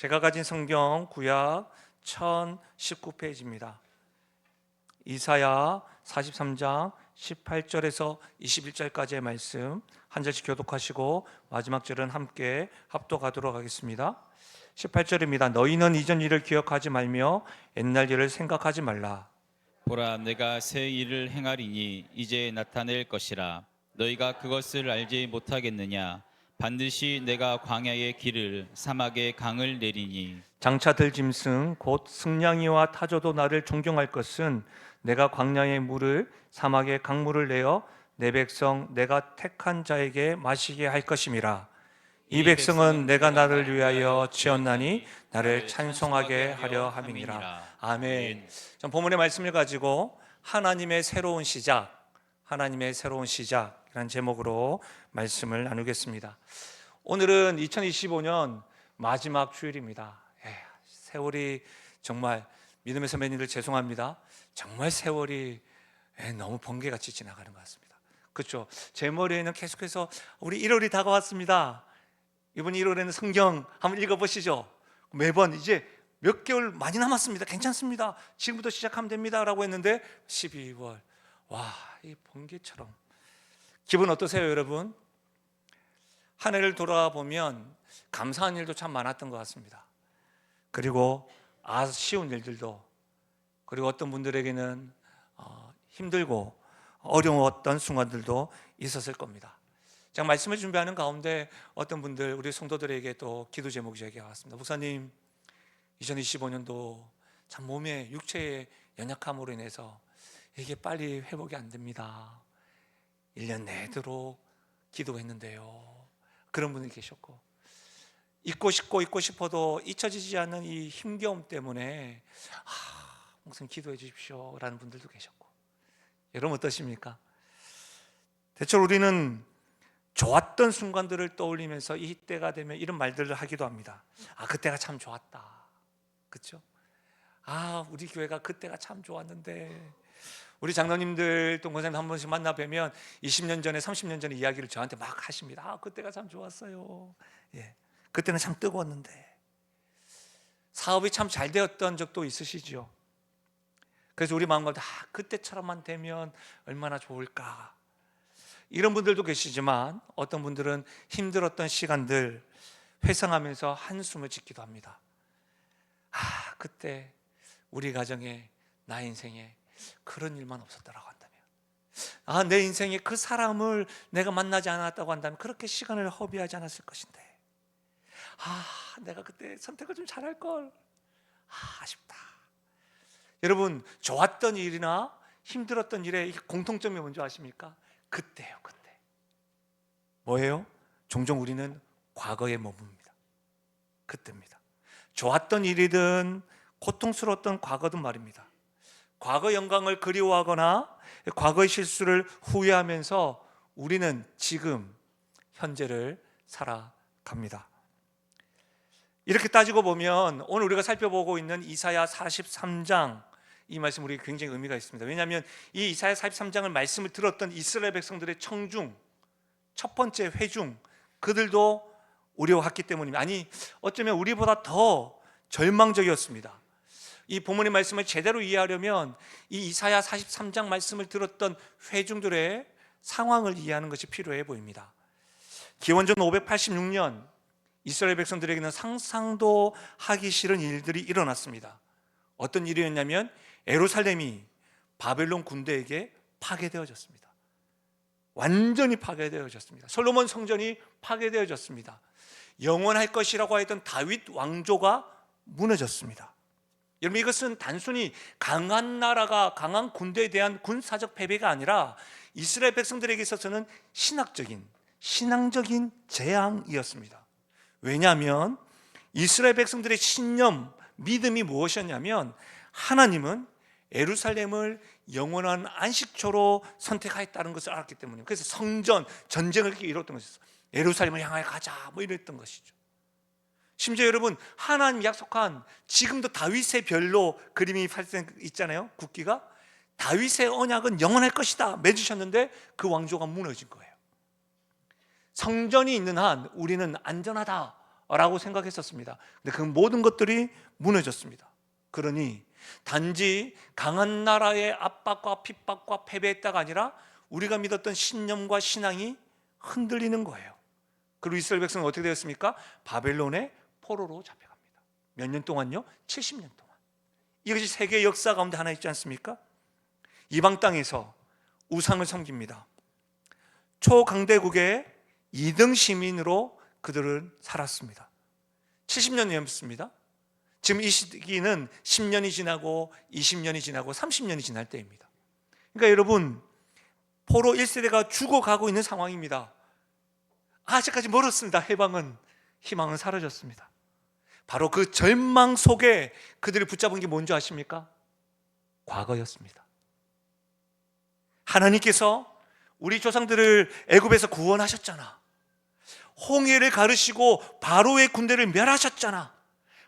제가 가진 성경 구약 1019페이지입니다. 이사야 43장 18절에서 21절까지의 말씀 한 절씩 교독하시고 마지막 절은 함께 합독하도록 하겠습니다. 18절입니다. 너희는 이전 일을 기억하지 말며 옛날 일을 생각하지 말라. 보라, 내가 새 일을 행하리니 이제 나타낼 것이라. 너희가 그것을 알지 못하겠느냐? 반드시 내가 광야의 길을 사막의 강을 내리니. 장차 들 짐승 곧 승냥이와 타조도 나를 존경할 것은 내가 광야의 물을 사막의 강물을 내어 내 백성 내가 택한 자에게 마시게 할 것임이라. 이 백성은 내가 나를 위하여 지었나니 나를 찬송하게 하려 함이니라. 아멘. 전 본문의 말씀을 가지고 하나님의 새로운 시작, 하나님의 새로운 시작이라는 제목으로 말씀을 나누겠습니다. 오늘은 2025년 마지막 주일입니다. 세월이 정말, 믿음의 선배님들 죄송합니다. 정말 세월이 너무 번개같이 지나가는 것 같습니다. 그렇죠? 제 머리에는 계속해서 우리 1월이 다가왔습니다. 이번 1월에는 성경 한번 읽어보시죠. 매번 이제 몇 개월 많이 남았습니다. 괜찮습니다. 지금부터 시작하면 됩니다 라고 했는데 12월, 와, 이 번개처럼. 기분 어떠세요 여러분? 한 해를 돌아보면 감사한 일도 참 많았던 것 같습니다. 그리고 아쉬운 일들도, 그리고 어떤 분들에게는 힘들고 어려웠던 순간들도 있었을 겁니다. 제가 말씀을 준비하는 가운데 어떤 분들, 우리 성도들에게 또 기도 제목이 제게 왔습니다. 목사님, 2025년도 참 몸의 육체의 연약함으로 인해서 이게 빨리 회복이 안 됩니다. 1년 내도록 기도했는데요. 그런 분이 계셨고, 잊고 싶어도 잊혀지지 않는 이 힘겨움 때문에 목사님 기도해 주십시오 라는 분들도 계셨고. 여러분 어떠십니까? 대체 우리는 좋았던 순간들을 떠올리면서 이때가 되면 이런 말들을 하기도 합니다. 그때가 참 좋았다. 그렇죠? 우리 교회가 그때가 참 좋았는데. 우리 장로님들, 동거사님 한 번씩 만나 뵈면 20년 전에 30년 전에 이야기를 저한테 막 하십니다. 그때가 참 좋았어요. 그때는 참 뜨거웠는데. 사업이 참 잘 되었던 적도 있으시죠? 그래서 우리 마음가운데 그때처럼만 되면 얼마나 좋을까. 이런 분들도 계시지만 어떤 분들은 힘들었던 시간들 회상하면서 한숨을 짓기도 합니다. 그때 우리 가정에, 나 인생에 그런 일만 없었더라고 한다면, 내 인생에 그 사람을 내가 만나지 않았다고 한다면 그렇게 시간을 허비하지 않았을 것인데, 내가 그때 선택을 좀 잘할 걸. 아쉽다. 여러분, 좋았던 일이나 힘들었던 일의 공통점이 뭔지 아십니까? 그때요, 그때. 뭐예요? 종종 우리는 과거에 머뭅니다. 그때입니다. 좋았던 일이든 고통스러웠던 과거든 말입니다. 과거 영광을 그리워하거나 과거의 실수를 후회하면서 우리는 지금 현재를 살아갑니다. 이렇게 따지고 보면 오늘 우리가 살펴보고 있는 이사야 43장, 이 말씀 우리에게 굉장히 의미가 있습니다. 왜냐하면 이 이사야 43장을 말씀을 들었던 이스라엘 백성들의 청중, 첫 번째 회중, 그들도 어려워했기 때문입니다. 아니, 어쩌면 우리보다 더 절망적이었습니다. 이 본문의 말씀을 제대로 이해하려면 이 이사야 43장 말씀을 들었던 회중들의 상황을 이해하는 것이 필요해 보입니다. 기원전 586년 이스라엘 백성들에게는 상상도 하기 싫은 일들이 일어났습니다. 어떤 일이었냐면 예루살렘이 바벨론 군대에게 파괴되어졌습니다. 완전히 파괴되어졌습니다. 솔로몬 성전이 파괴되어졌습니다. 영원할 것이라고 했던 다윗 왕조가 무너졌습니다. 여러분, 이것은 단순히 강한 나라가, 강한 군대에 대한 군사적 패배가 아니라 이스라엘 백성들에게 있어서는 신앙적인 재앙이었습니다. 왜냐하면 이스라엘 백성들의 신념, 믿음이 무엇이었냐면 하나님은 예루살렘을 영원한 안식처로 선택하였다는 것을 알았기 때문이에요. 그래서 성전, 전쟁을 이렇게 이뤘던 것이었어요. 예루살렘을 향하여 가자, 이랬던 것이죠. 심지어 여러분, 하나님 약속한, 지금도 다윗의 별로 그림이 있잖아요. 국기가 다윗의 언약은 영원할 것이다 맺으셨는데 그 왕조가 무너진 거예요. 성전이 있는 한 우리는 안전하다 라고 생각했었습니다. 근데 그 모든 것들이 무너졌습니다. 그러니 단지 강한 나라의 압박과 핍박과 패배했다가 아니라 우리가 믿었던 신념과 신앙이 흔들리는 거예요. 그리고 이스라엘 백성은 어떻게 되었습니까? 바벨론의 포로로 잡혀갑니다. 몇 년 동안요? 70년 동안. 이것이 세계 역사 가운데 하나 있지 않습니까? 이방 땅에서 우상을 섬깁니다. 초강대국의 2등 시민으로 그들은 살았습니다. 70년이었습니다. 지금 이 시기는 10년이 지나고 20년이 지나고 30년이 지날 때입니다. 그러니까 여러분, 포로 1세대가 죽어가고 있는 상황입니다. 아직까지 멀었습니다. 해방은, 희망은 사라졌습니다. 바로 그 절망 속에 그들이 붙잡은 게 뭔지 아십니까? 과거였습니다. 하나님께서 우리 조상들을 애굽에서 구원하셨잖아. 홍해를 가르시고 바로의 군대를 멸하셨잖아.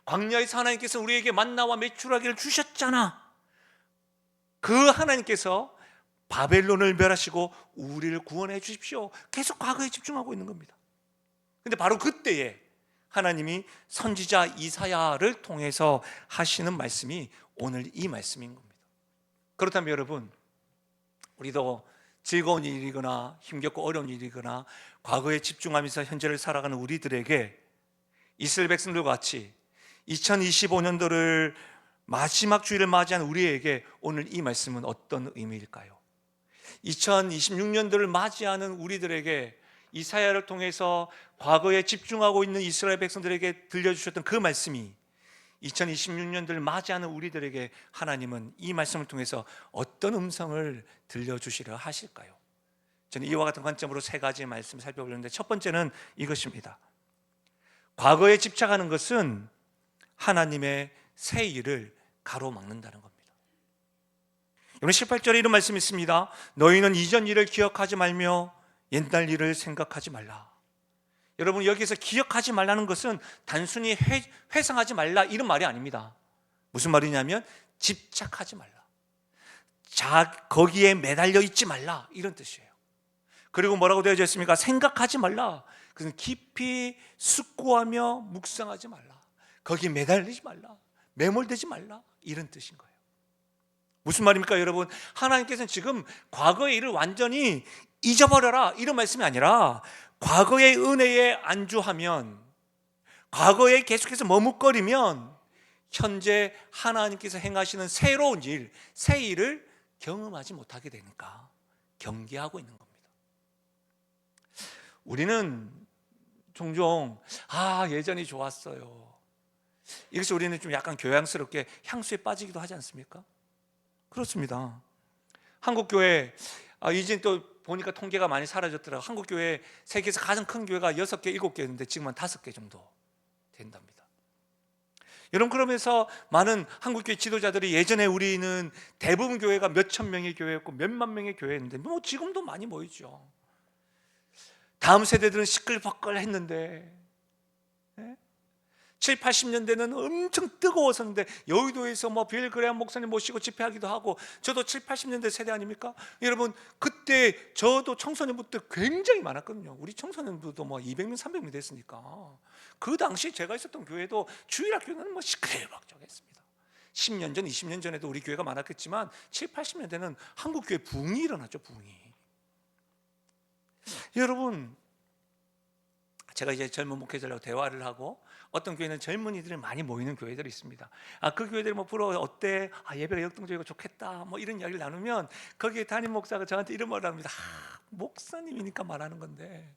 광야에서 하나님께서 우리에게 만나와 메추라기를 주셨잖아. 그 하나님께서 바벨론을 멸하시고 우리를 구원해 주십시오. 계속 과거에 집중하고 있는 겁니다. 근데 바로 그때에 하나님이 선지자 이사야를 통해서 하시는 말씀이 오늘 이 말씀인 겁니다. 그렇다면 여러분, 우리도 즐거운 일이거나 힘겹고 어려운 일이거나 과거에 집중하면서 현재를 살아가는 우리들에게 이스라엘 백성들과 같이 2025년도를 마지막 주일을 맞이하는 우리에게 오늘 이 말씀은 어떤 의미일까요? 2026년도를 맞이하는 우리들에게 이사야를 통해서 과거에 집중하고 있는 이스라엘 백성들에게 들려주셨던 그 말씀이 2026년도를 맞이하는 우리들에게 하나님은 이 말씀을 통해서 어떤 음성을 들려주시려 하실까요? 저는 이와 같은 관점으로 세 가지 말씀 살펴보려는데, 첫 번째는 이것입니다. 과거에 집착하는 것은 하나님의 새 일을 가로막는다는 겁니다. 여러분, 18절에 이런 말씀이 있습니다. 너희는 이전 일을 기억하지 말며 옛날 일을 생각하지 말라. 여러분, 여기서 기억하지 말라는 것은 단순히 회상하지 말라 이런 말이 아닙니다. 무슨 말이냐면 집착하지 말라, 거기에 매달려 있지 말라 이런 뜻이에요. 그리고 뭐라고 되어져 있습니까? 생각하지 말라. 그것은 깊이 숙고하며 묵상하지 말라, 거기에 매달리지 말라, 매몰되지 말라 이런 뜻인 거예요. 무슨 말입니까 여러분? 하나님께서는 지금 과거의 일을 완전히 잊어버려라 이런 말씀이 아니라, 과거의 은혜에 안주하면, 과거에 계속해서 머뭇거리면 현재 하나님께서 행하시는 새로운 일, 새 일을 경험하지 못하게 되니까 경계하고 있는 겁니다. 우리는 종종 예전이 좋았어요, 이것이 우리는 좀 약간 교양스럽게 향수에 빠지기도 하지 않습니까? 그렇습니다. 한국교회, 이제 또 보니까 통계가 많이 사라졌더라고요. 한국교회 세계에서 가장 큰 교회가 6개, 7개였는데 지금은 5개 정도 된답니다. 여러분, 그러면서 많은 한국교회 지도자들이 예전에 우리는 대부분 교회가 몇천 명의 교회였고 몇만 명의 교회였는데 지금도 많이 모이죠. 다음 세대들은 시끌벅걸 했는데 7, 80년대는 엄청 뜨거웠었는데 여의도에서 빌 그레엄 목사님 모시고 집회하기도 하고, 저도 7, 80년대 세대 아닙니까? 여러분, 그때 저도 청소년부터 굉장히 많았거든요. 우리 청소년부도 200명, 300명 됐으니까. 그 당시 제가 있었던 교회도 주일학교는 시끌벅적했습니다. 10년 전, 20년 전에도 우리 교회가 많았겠지만 7, 80년대는 한국 교회 붕이 일어났죠, 붕이. 여러분, 제가 이제 젊은 목회자들하고 대화를 하고, 어떤 교회는 젊은이들이 많이 모이는 교회들이 있습니다. 그 교회들이 부러워, 어때? 예배가 역동적이고 좋겠다, 이런 이야기를 나누면 거기에 담임 목사가 저한테 이런 말을 합니다. 목사님이니까 말하는 건데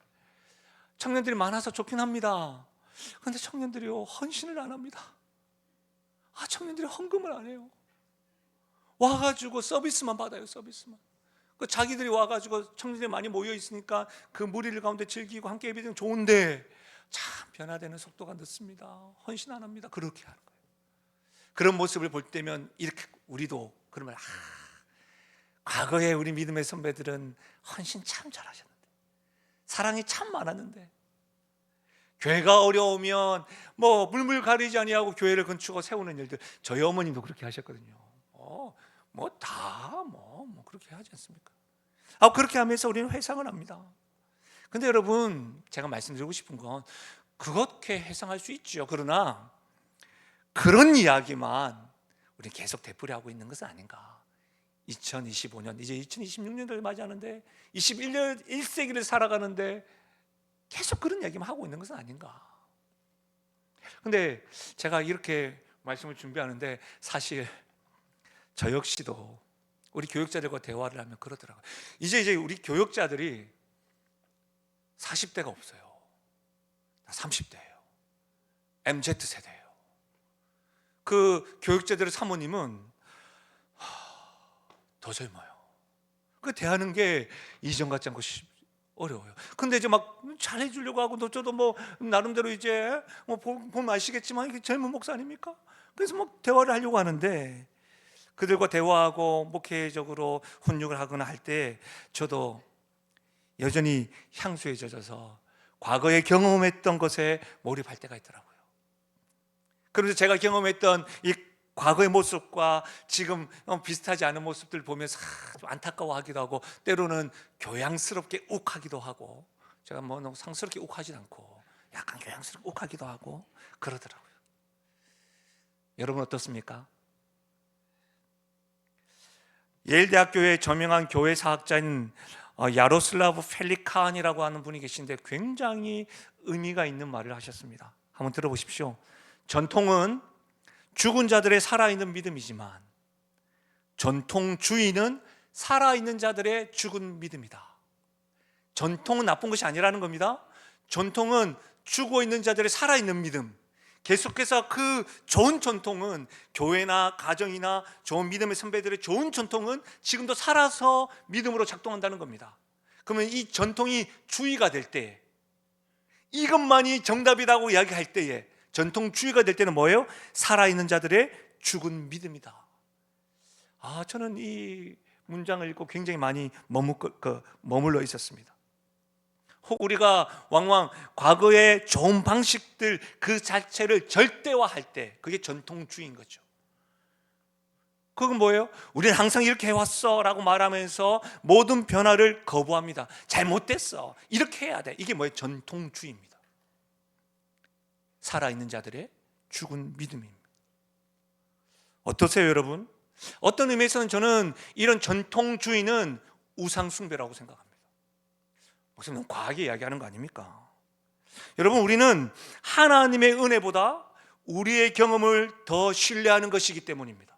청년들이 많아서 좋긴 합니다. 그런데 청년들이요, 헌신을 안 합니다. 청년들이 헌금을 안 해요. 와가지고 서비스만 받아요, 서비스만. 자기들이 와가지고 청년들이 많이 모여 있으니까 그 무리를 가운데 즐기고 함께 예배드리면 좋은데 참 변화되는 속도가 늦습니다. 헌신 안 합니다. 그렇게 하는 거예요. 그런 모습을 볼 때면 이렇게 우리도 그러면 과거에 우리 믿음의 선배들은 헌신 참 잘하셨는데, 사랑이 참 많았는데, 교회가 어려우면 물물 가리지 아니하고 교회를 건축하고 세우는 일들, 저희 어머님도 그렇게 하셨거든요. 그렇게 하지 않습니까? 그렇게 하면서 우리는 회상을 합니다. 근데 여러분, 제가 말씀드리고 싶은 건 그렇게 해석할 수 있죠. 그러나 그런 이야기만 우리 계속 되풀이하고 있는 것은 아닌가. 2025년 이제 2026년도를 맞이하는데 21년 1세기를 살아가는데 계속 그런 이야기만 하고 있는 것은 아닌가. 근데 제가 이렇게 말씀을 준비하는데 사실 저 역시도 우리 교육자들과 대화를 하면 그러더라고요. 이제 우리 교육자들이 40대가 없어요. 30대예요. MZ세대예요. 그 교육자들의 사모님은 더 젊어요. 그 대하는 게 이전 같지 않고 어려워요. 근데 이제 막 잘해주려고 하고 저도 뭐 나름대로 이제 뭐 보면 아시겠지만 이게 젊은 목사 아닙니까? 그래서 뭐 대화를 하려고 하는데 그들과 대화하고 목회적으로 훈육을 하거나 할 때 저도 여전히 향수에 젖어서 과거에 경험했던 것에 몰입할 때가 있더라고요. 그래서 제가 경험했던 이 과거의 모습과 지금 비슷하지 않은 모습들 보면서 좀 안타까워하기도 하고 때로는 교양스럽게 욱하기도 하고 제가 뭐 너무 상스럽게 욱하진 않고 약간 교양스럽게 욱하기도 하고 그러더라고요. 여러분 어떻습니까? 예일대학교의 저명한 교회 사학자인 야로슬라브 펠리칸이라고 하는 분이 계신데 굉장히 의미가 있는 말을 하셨습니다. 한번 들어보십시오. 전통은 죽은 자들의 살아있는 믿음이지만 전통주의는 살아있는 자들의 죽은 믿음이다. 전통은 나쁜 것이 아니라는 겁니다. 전통은 죽어있는 자들의 살아있는 믿음. 계속해서 그 좋은 전통은 교회나 가정이나 좋은 믿음의 선배들의 좋은 전통은 지금도 살아서 믿음으로 작동한다는 겁니다. 그러면 이 전통이 주의가 될 때, 이것만이 정답이라고 이야기할 때에 전통주의가 될 때는 뭐예요? 살아있는 자들의 죽은 믿음이다. 저는 이 문장을 읽고 굉장히 많이 머물러 있었습니다. 혹 우리가 왕왕 과거의 좋은 방식들 그 자체를 절대화할 때 그게 전통주의인 거죠. 그건 뭐예요? 우리는 항상 이렇게 해왔어 라고 말하면서 모든 변화를 거부합니다. 잘못됐어, 이렇게 해야 돼. 이게 뭐예요? 전통주의입니다. 살아있는 자들의 죽은 믿음입니다. 어떠세요 여러분? 어떤 의미에서는 저는 이런 전통주의는 우상숭배라고 생각합니다. 목사님 너무 과하게 이야기하는 거 아닙니까? 여러분 우리는 하나님의 은혜보다 우리의 경험을 더 신뢰하는 것이기 때문입니다.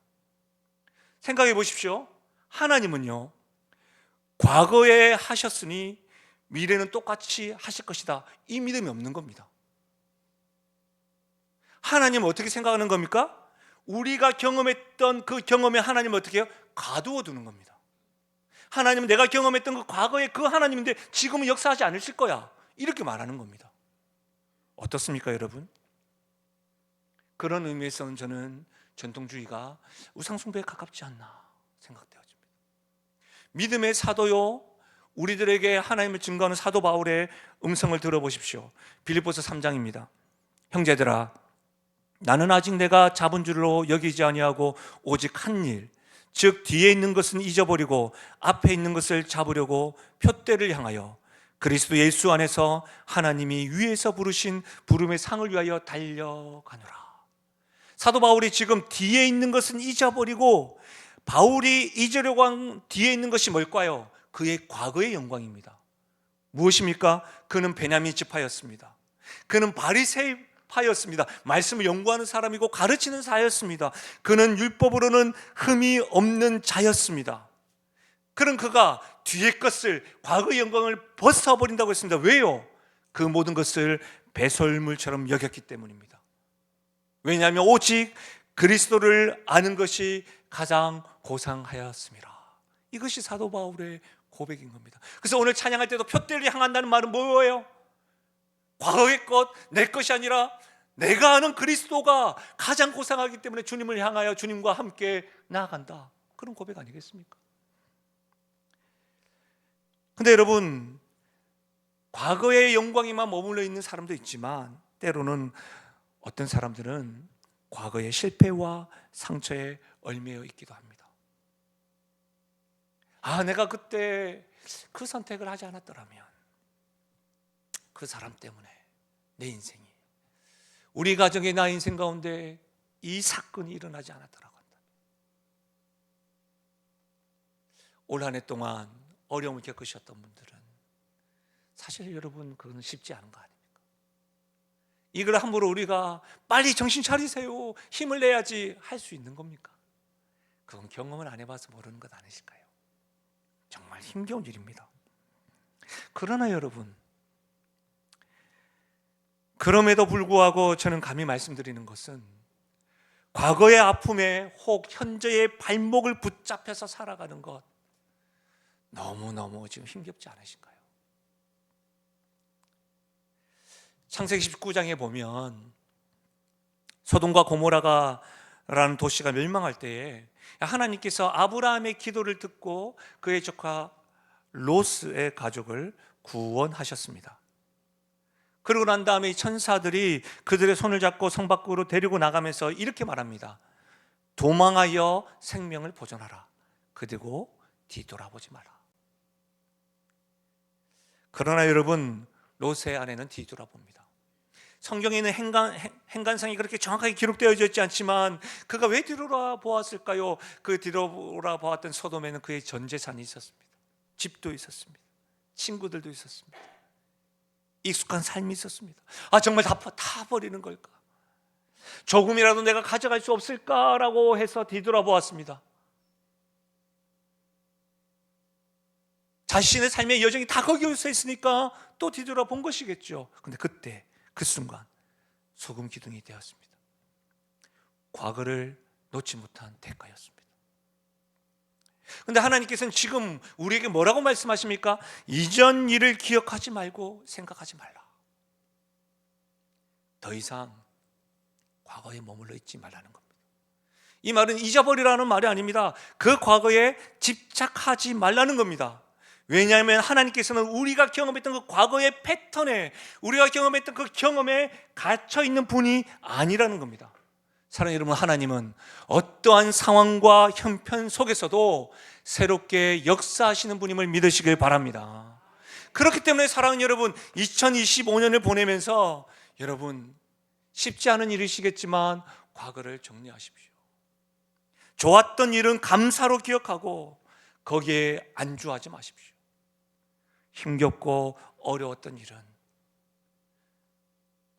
생각해 보십시오. 하나님은요 과거에 하셨으니 미래는 똑같이 하실 것이다, 이 믿음이 없는 겁니다. 하나님은 어떻게 생각하는 겁니까? 우리가 경험했던 그 경험에 하나님은 어떻게 해요? 가두어 두는 겁니다. 하나님은 내가 경험했던 그 과거의 그 하나님인데 지금은 역사하지 않으실 거야, 이렇게 말하는 겁니다. 어떻습니까 여러분? 그런 의미에서는 저는 전통주의가 우상숭배에 가깝지 않나 생각되어집니다. 믿음의 사도요, 우리들에게 하나님을 증거하는 사도 바울의 음성을 들어보십시오. 빌립보서 3장입니다. 형제들아, 나는 아직 내가 잡은 줄로 여기지 아니하고 오직 한 일, 즉 뒤에 있는 것은 잊어버리고 앞에 있는 것을 잡으려고 표대를 향하여 그리스도 예수 안에서 하나님이 위에서 부르신 부름의 상을 위하여 달려가노라. 사도 바울이 지금 뒤에 있는 것은 잊어버리고 바울이 잊으려고 한 뒤에 있는 것이 뭘까요? 그의 과거의 영광입니다. 무엇입니까? 그는 베냐민 지파였습니다. 그는 바리새파였습니다. 말씀을 연구하는 사람이고 가르치는 자였습니다. 그는 율법으로는 흠이 없는 자였습니다. 그런 그가 뒤의 것을, 과거의 영광을 벗어버린다고 했습니다. 왜요? 그 모든 것을 배설물처럼 여겼기 때문입니다. 왜냐하면 오직 그리스도를 아는 것이 가장 고상하였습니다. 이것이 사도 바울의 고백인 겁니다. 그래서 오늘 찬양할 때도 표대를 향한다는 말은 뭐예요? 과거의 것, 내 것이 아니라 내가 아는 그리스도가 가장 고상하기 때문에 주님을 향하여 주님과 함께 나아간다, 그런 고백 아니겠습니까? 근데 여러분, 과거의 영광에만 머물러 있는 사람도 있지만 때로는 어떤 사람들은 과거의 실패와 상처에 얽매여 있기도 합니다. 내가 그때 그 선택을 하지 않았더라면 그 사람 때문에 내 인생이 우리 가정의 나 인생 가운데 이 사건이 일어나지 않았더라고 한다. 올 한 해 동안 어려움을 겪으셨던 분들은 사실 여러분 그건 쉽지 않은 거 아닙니까? 이걸 함부로 우리가 빨리 정신 차리세요, 힘을 내야지 할 수 있는 겁니까? 그건 경험을 안 해봐서 모르는 것 아니실까요? 정말 힘겨운 일입니다. 그러나 여러분, 그럼에도 불구하고 저는 감히 말씀드리는 것은 과거의 아픔에 혹 현재의 발목을 붙잡혀서 살아가는 것 너무너무 지금 힘겹지 않으신가요? 창세기 19장에 보면 소돔과 고모라라는 도시가 멸망할 때에 하나님께서 아브라함의 기도를 듣고 그의 조카 롯의 가족을 구원하셨습니다. 그러고 난 다음에 이 천사들이 그들의 손을 잡고 성 밖으로 데리고 나가면서 이렇게 말합니다. 도망하여 생명을 보존하라. 그리고 뒤돌아보지 마라. 그러나 여러분, 롯의 아내는 뒤돌아봅니다. 성경에 있는 행간상이 그렇게 정확하게 기록되어져 있지 않지만 그가 왜 뒤돌아보았을까요? 그 뒤돌아보았던 소돔에는 그의 전 재산이 있었습니다. 집도 있었습니다. 친구들도 있었습니다. 익숙한 삶이 있었습니다. 정말 다 버리는 걸까? 조금이라도 내가 가져갈 수 없을까라고 해서 뒤돌아보았습니다. 자신의 삶의 여정이 다 거기에 서 있으니까 또 뒤돌아본 것이겠죠. 근데 그때 그 순간 소금 기둥이 되었습니다. 과거를 놓지 못한 대가였습니다. 그런데 하나님께서는 지금 우리에게 뭐라고 말씀하십니까? 이전 일을 기억하지 말고 생각하지 말라. 더 이상 과거에 머물러 있지 말라는 겁니다. 이 말은 잊어버리라는 말이 아닙니다. 그 과거에 집착하지 말라는 겁니다. 왜냐하면 하나님께서는 우리가 경험했던 그 과거의 패턴에, 우리가 경험했던 그 경험에 갇혀있는 분이 아니라는 겁니다. 사랑하는 여러분, 하나님은 어떠한 상황과 형편 속에서도 새롭게 역사하시는 분임을 믿으시길 바랍니다. 그렇기 때문에 사랑하는 여러분, 2025년을 보내면서 여러분 쉽지 않은 일이시겠지만 과거를 정리하십시오. 좋았던 일은 감사로 기억하고 거기에 안주하지 마십시오. 힘겹고 어려웠던 일은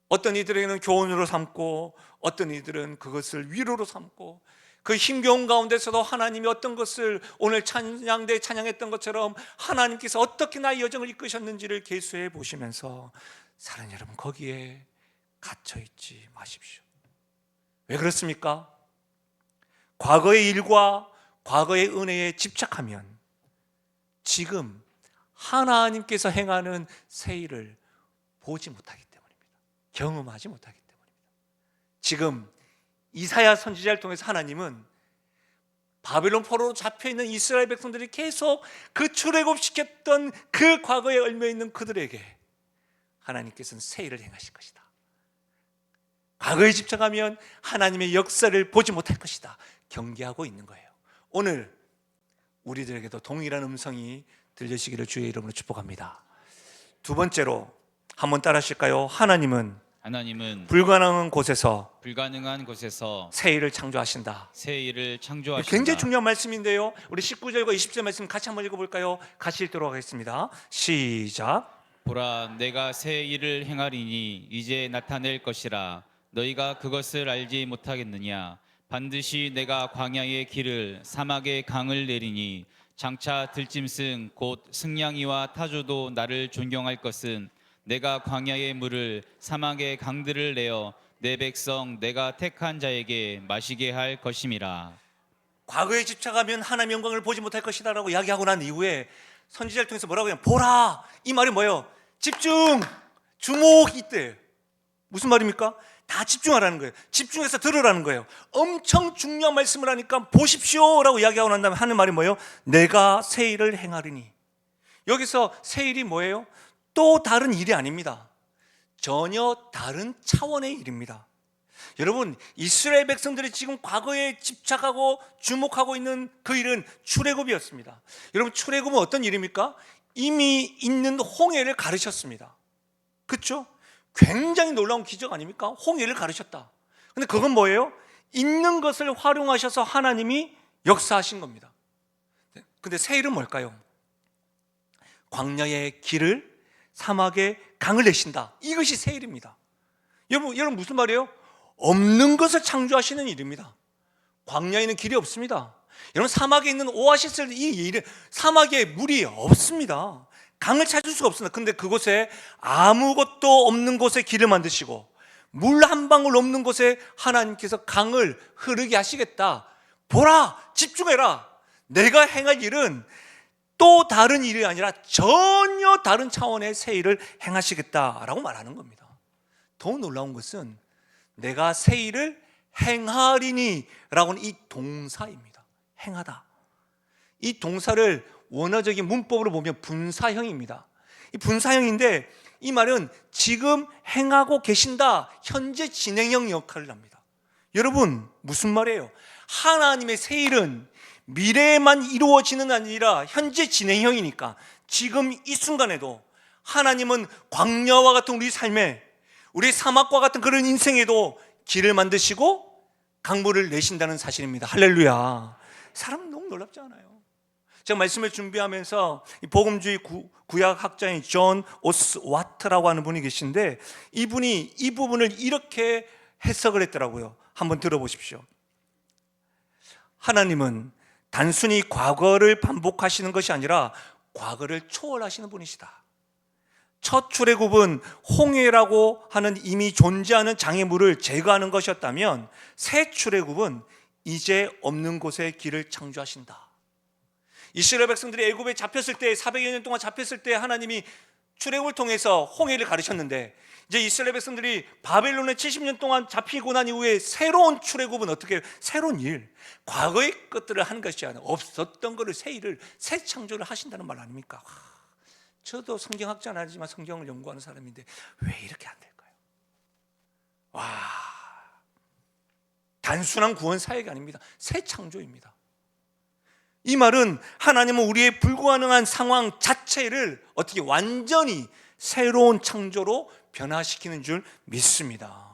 어떤 이들에게는 교훈으로 삼고 어떤 이들은 그것을 위로로 삼고 그 힘겨운 가운데서도 하나님이 어떤 것을 오늘 찬양대에 찬양했던 것처럼 하나님께서 어떻게 나의 여정을 이끄셨는지를 계수해 보시면서 사랑하는 여러분, 거기에 갇혀있지 마십시오. 왜 그렇습니까? 과거의 일과 과거의 은혜에 집착하면 지금 하나님께서 행하는 새 일을 보지 못하기 때문입니다. 경험하지 못하기 때문입니다. 지금 이사야 선지자를 통해서 하나님은 바벨론 포로로 잡혀있는 이스라엘 백성들이 계속 그 출애굽시켰던 그 과거에 얽혀있는 그들에게 하나님께서는 새 일을 행하실 것이다. 과거에 집착하면 하나님의 역사를 보지 못할 것이다. 경계하고 있는 거예요. 오늘 우리들에게도 동일한 음성이 들려시기를 주의 이름으로 축복합니다. 두 번째로 한번 따라 하실까요? 하나님은 불가능한 곳에서 새 일을 창조하신다. 굉장히 중요한 말씀인데요. 우리 19절과 20절 말씀 같이 한번 읽어볼까요? 같이 읽도록 하겠습니다. 시작. 보라, 내가 새 일을 행하리니 이제 나타낼 것이라. 너희가 그것을 알지 못하겠느냐? 반드시 내가 광야의 길을 사막의 강을 내리니 장차 들짐승 곧 승냥이와 타조도 나를 존경할 것은 내가 광야의 물을 사막의 강들을 내어 내 백성 내가 택한 자에게 마시게 할 것임이라. 과거에 집착하면 하나님의 영광을 보지 못할 것이다 라고 이야기하고 난 이후에 선지자를 통해서 뭐라고 해요? 보라! 이 말이 뭐예요? 집중! 주목! 이때 무슨 말입니까? 다 집중하라는 거예요. 집중해서 들으라는 거예요. 엄청 중요한 말씀을 하니까 보십시오 라고 이야기하고 난 다음에 하는 말이 뭐예요? 내가 새 일을 행하리니. 여기서 새 일이 뭐예요? 또 다른 일이 아닙니다. 전혀 다른 차원의 일입니다. 여러분, 이스라엘 백성들이 지금 과거에 집착하고 주목하고 있는 그 일은 출애굽이었습니다. 여러분, 출애굽은 어떤 일입니까? 이미 있는 홍해를 가르셨습니다. 그렇죠? 굉장히 놀라운 기적 아닙니까? 홍해를 가르셨다. 근데 그건 뭐예요? 있는 것을 활용하셔서 하나님이 역사하신 겁니다. 근데 새 일은 뭘까요? 광야의 길을, 사막의 강을 내신다. 이것이 새 일입니다. 여러분 무슨 말이에요? 없는 것을 창조하시는 일입니다. 광야에는 길이 없습니다. 여러분 사막에 있는 오아시스를 사막에 물이 없습니다. 강을 찾을 수가 없습니다. 근데 그곳에 아무것도 없는 곳에 길을 만드시고 물 한 방울 없는 곳에 하나님께서 강을 흐르게 하시겠다. 보라, 집중해라. 내가 행할 일은 또 다른 일이 아니라 전혀 다른 차원의 새 일을 행하시겠다라고 말하는 겁니다. 더 놀라운 것은 내가 새 일을 행하리니 라고는 이 동사입니다. 행하다. 이 동사를 원어적인 문법으로 보면 분사형입니다. 이 분사형인데 이 말은 지금 행하고 계신다, 현재 진행형 역할을 합니다. 여러분 무슨 말이에요? 하나님의 새 일은 미래에만 이루어지는 아니라 현재 진행형이니까 지금 이 순간에도 하나님은 광야와 같은 우리 삶에, 우리 사막과 같은 그런 인생에도 길을 만드시고 강물을 내신다는 사실입니다. 할렐루야. 사람 너무 놀랍지 않아요? 제가 말씀을 준비하면서 복음주의 구약학자인 존 오스와트라고 하는 분이 계신데 이분이 이 부분을 이렇게 해석을 했더라고요. 한번 들어보십시오. 하나님은 단순히 과거를 반복하시는 것이 아니라 과거를 초월하시는 분이시다. 첫 출애굽은 홍해라고 하는 이미 존재하는 장애물을 제거하는 것이었다면 새 출애굽은 이제 없는 곳에 길을 창조하신다. 이스라엘 백성들이 애굽에 잡혔을 때 400여 년 동안 잡혔을 때 하나님이 출애굽을 통해서 홍해를 가르쳤는데 이제 이스라엘 백성들이 바벨론에 70년 동안 잡히고 난 이후에 새로운 출애굽은 어떻게 해요? 새로운 일, 과거의 것들을 하는 것이 아니라 없었던 것을 새 일을, 새 창조를 하신다는 말 아닙니까? 저도 성경학자는 아니지만 성경을 연구하는 사람인데 왜 이렇게 안 될까요? 와, 단순한 구원 사역이 아닙니다. 새 창조입니다. 이 말은 하나님은 우리의 불가능한 상황 자체를 어떻게 완전히 새로운 창조로 변화시키는 줄 믿습니다.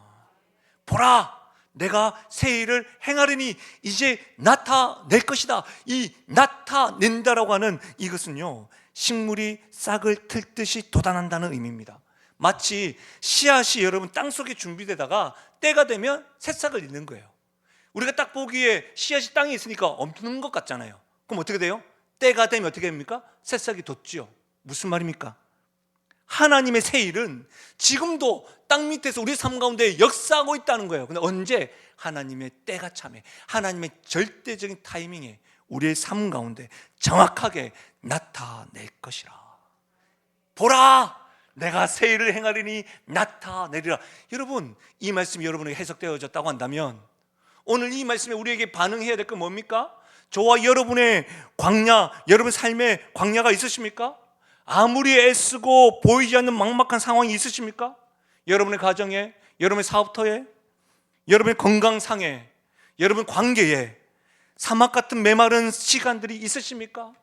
보라, 내가 새 일을 행하리니 이제 나타낼 것이다. 이 나타낸다라고 하는 이것은요, 식물이 싹을 틀듯이 돋아난다는 의미입니다. 마치 씨앗이 여러분 땅속에 준비되다가 때가 되면 새싹을 잇는 거예요. 우리가 딱 보기에 씨앗이 땅에 있으니까 없는 것 같잖아요. 그럼 어떻게 돼요? 때가 되면 어떻게 됩니까? 새싹이 돋지요. 무슨 말입니까? 하나님의 새 일은 지금도 땅 밑에서 우리 삶 가운데 역사하고 있다는 거예요. 근데 언제? 하나님의 때가 참에, 하나님의 절대적인 타이밍에 우리의 삶 가운데 정확하게 나타낼 것이라. 보라, 내가 새 일을 행하리니 나타내리라. 여러분, 이 말씀이 여러분에게 해석되어졌다고 한다면 오늘 이 말씀에 우리에게 반응해야 될 건 뭡니까? 저와 여러분의 광야, 여러분 삶에 광야가 있으십니까? 아무리 애쓰고 보이지 않는 막막한 상황이 있으십니까? 여러분의 가정에, 여러분의 사업터에, 여러분의 건강상에, 여러분 관계에 사막 같은 메마른 시간들이 있으십니까?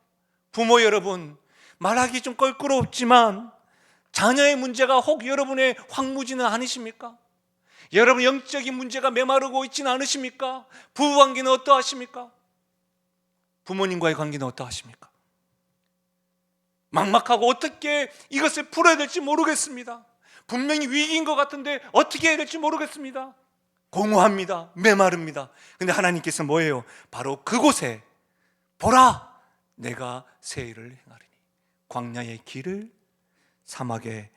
부모 여러분, 말하기 좀 껄끄럽지만 자녀의 문제가 혹 여러분의 황무지는 아니십니까? 여러분 영적인 문제가 메마르고 있지는 않으십니까? 부부관계는 어떠하십니까? 부모님과의 관계는 어떠하십니까? 막막하고 어떻게 이것을 풀어야 될지 모르겠습니다. 분명히 위기인 것 같은데 어떻게 해야 될지 모르겠습니다. 공허합니다. 메마릅니다. 근데 하나님께서 뭐예요? 바로 그곳에 보라, 내가 새 일을 행하리니 광야의 길을, 사막에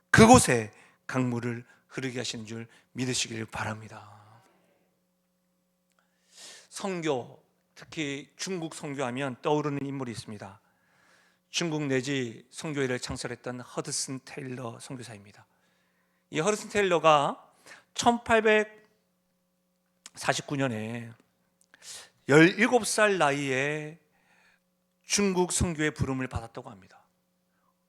그곳에 강물을 흐르게 하시는 줄 믿으시기를 바랍니다. 선교, 특히 중국 선교하면 떠오르는 인물이 있습니다. 중국 내지 선교회를 창설했던 허드슨 테일러 선교사입니다. 이 허드슨 테일러가 1849년에 17살 나이에 중국 선교의 부름을 받았다고 합니다.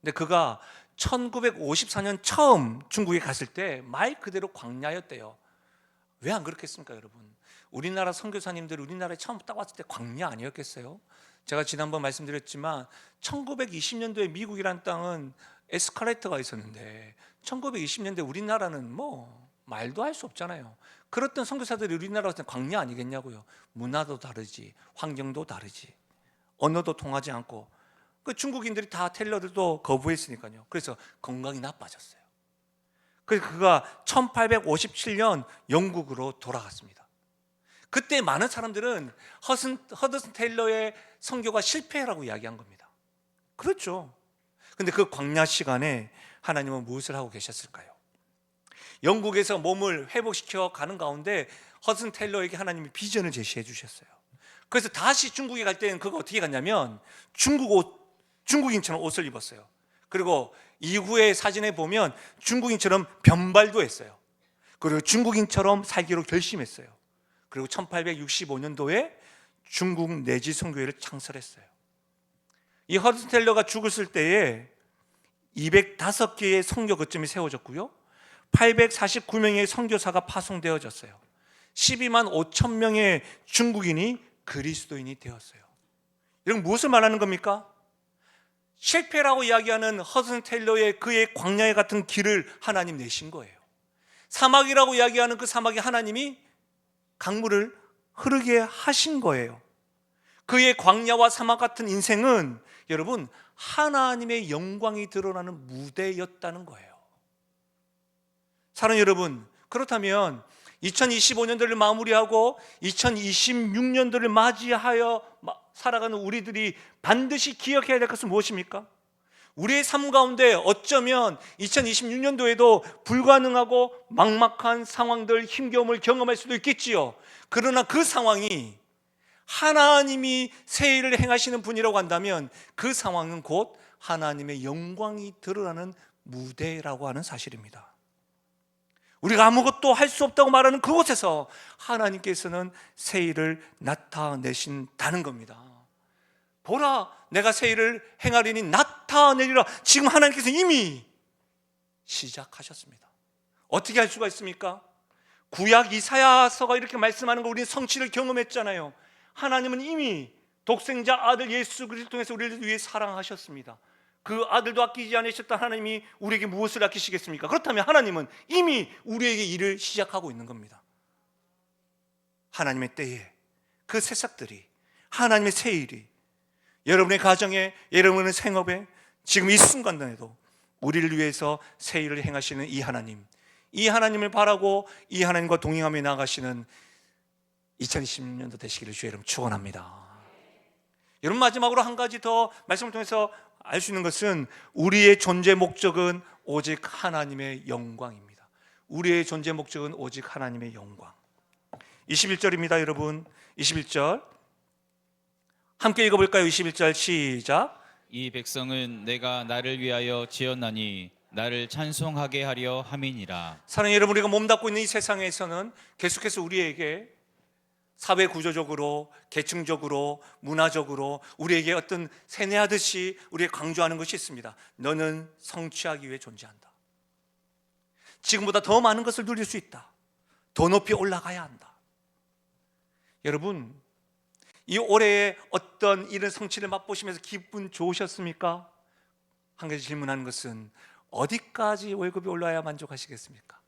근데 그가 1954년 처음 중국에 갔을 때 말 그대로 광야였대요. 왜 안 그렇겠습니까, 여러분? 우리나라 선교사님들 우리나라에 처음 딱 왔을 때 광야 아니었겠어요? 제가 지난번 말씀드렸지만 1920년도에 미국이란 땅은 에스컬레이터가 있었는데 1920년대 우리나라는 뭐 말도 할 수 없잖아요. 그랬던 선교사들이 우리나라 같은 광야 아니겠냐고요. 문화도 다르지, 환경도 다르지, 언어도 통하지 않고 그 중국인들이 다 테일러들도 거부했으니까요. 그래서 건강이 나빠졌어요. 그래서 그가 1857년 영국으로 돌아갔습니다. 그때 많은 사람들은 허드슨 테일러의 선교가 실패라고 이야기한 겁니다. 그렇죠. 근데 그 광야 시간에 하나님은 무엇을 하고 계셨을까요? 영국에서 몸을 회복시켜 가는 가운데 허드슨 테일러에게 하나님이 비전을 제시해 주셨어요. 그래서 다시 중국에 갈 때는 그거 어떻게 갔냐면 중국인처럼 옷을 입었어요. 그리고 이후의 사진에 보면 중국인처럼 변발도 했어요. 그리고 중국인처럼 살기로 결심했어요. 그리고 1865년도에 중국 내지 선교회를 창설했어요. 이 허드슨 테일러가 죽었을 때에 205개의 선교 거점이 세워졌고요, 849명의 선교사가 파송되어졌어요. 12만 5천 명의 중국인이 그리스도인이 되었어요. 이건 무엇을 말하는 겁니까? 실패라고 이야기하는 허드슨 테일러의 그의 광야에 같은 길을 하나님 내신 거예요. 사막이라고 이야기하는 그 사막에 하나님이 강물을 흐르게 하신 거예요. 그의 광야와 사막 같은 인생은 여러분 하나님의 영광이 드러나는 무대였다는 거예요. 사랑하는 여러분, 그렇다면 2025년도를 마무리하고 2026년도를 맞이하여 살아가는 우리들이 반드시 기억해야 될 것은 무엇입니까? 우리의 삶 가운데 어쩌면 2026년도에도 불가능하고 막막한 상황들, 힘겨움을 경험할 수도 있겠지요. 그러나 그 상황이 하나님이 새 일을 행하시는 분이라고 한다면 그 상황은 곧 하나님의 영광이 드러나는 무대라고 하는 사실입니다. 우리가 아무것도 할 수 없다고 말하는 그곳에서 하나님께서는 새 일을 나타내신다는 겁니다. 보라, 내가 새 일을 행하리니 나타내리라. 지금 하나님께서 이미 시작하셨습니다. 어떻게 할 수가 있습니까? 구약 이사야서가 이렇게 말씀하는 거 우리는 성취를 경험했잖아요. 하나님은 이미 독생자 아들 예수 그리스도를 통해서 우리를 위해 사랑하셨습니다. 그 아들도 아끼지 않으셨던 하나님이 우리에게 무엇을 아끼시겠습니까? 그렇다면 하나님은 이미 우리에게 일을 시작하고 있는 겁니다. 하나님의 때에 그 새싹들이, 하나님의 새 일이 여러분의 가정에, 여러분의 생업에 지금 이 순간에도 우리를 위해서 새 일을 행하시는 이 하나님을 바라고 이 하나님과 동행하며 나아가시는 2020년도 되시기를 주의 이름 축원합니다. 여러분, 마지막으로 한 가지 더 말씀을 통해서 알 수 있는 것은 우리의 존재 목적은 오직 하나님의 영광입니다. 우리의 존재 목적은 오직 하나님의 영광. 21절입니다. 여러분, 21절 함께 읽어볼까요? 21절 시작. 이 백성은 내가 나를 위하여 지었나니 나를 찬송하게 하려 함이니라. 사랑하는 여러분, 우리가 몸담고 있는 이 세상에서는 계속해서 우리에게 사회 구조적으로, 계층적으로, 문화적으로 우리에게 어떤 세뇌하듯이 우리에게 강조하는 것이 있습니다. 너는 성취하기 위해 존재한다. 지금보다 더 많은 것을 누릴 수 있다. 더 높이 올라가야 한다. 여러분, 이 올해에 어떤 이런 성취를 맛보시면서 기분 좋으셨습니까? 한 가지 질문하는 것은 어디까지 월급이 올라야 만족하시겠습니까?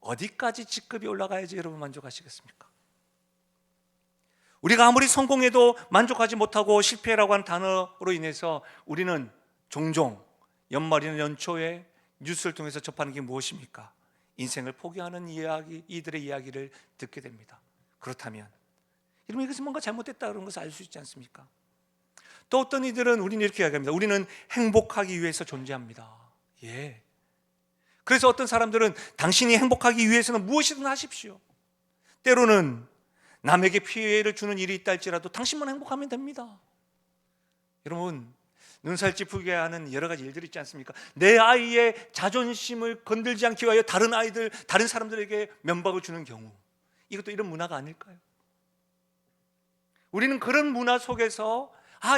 어디까지 직급이 올라가야지 여러분 만족하시겠습니까? 우리가 아무리 성공해도 만족하지 못하고 실패라고 하는 단어로 인해서 우리는 종종 연말이나 연초에 뉴스를 통해서 접하는 게 무엇입니까? 인생을 포기하는 이들의 이야기를 듣게 됩니다. 그렇다면 여러분, 이것이 뭔가 잘못됐다 그런 것을 알 수 있지 않습니까? 또 어떤 이들은 우리는 이렇게 이야기합니다. 우리는 행복하기 위해서 존재합니다. 예. 그래서 어떤 사람들은 당신이 행복하기 위해서는 무엇이든 하십시오. 때로는 남에게 피해를 주는 일이 있다 할지라도 당신만 행복하면 됩니다. 여러분, 눈살 찌푸리게 하는 여러 가지 일들이 있지 않습니까? 내 아이의 자존심을 건들지 않기 위하여 다른 사람들에게 면박을 주는 경우, 이것도 이런 문화가 아닐까요? 우리는 그런 문화 속에서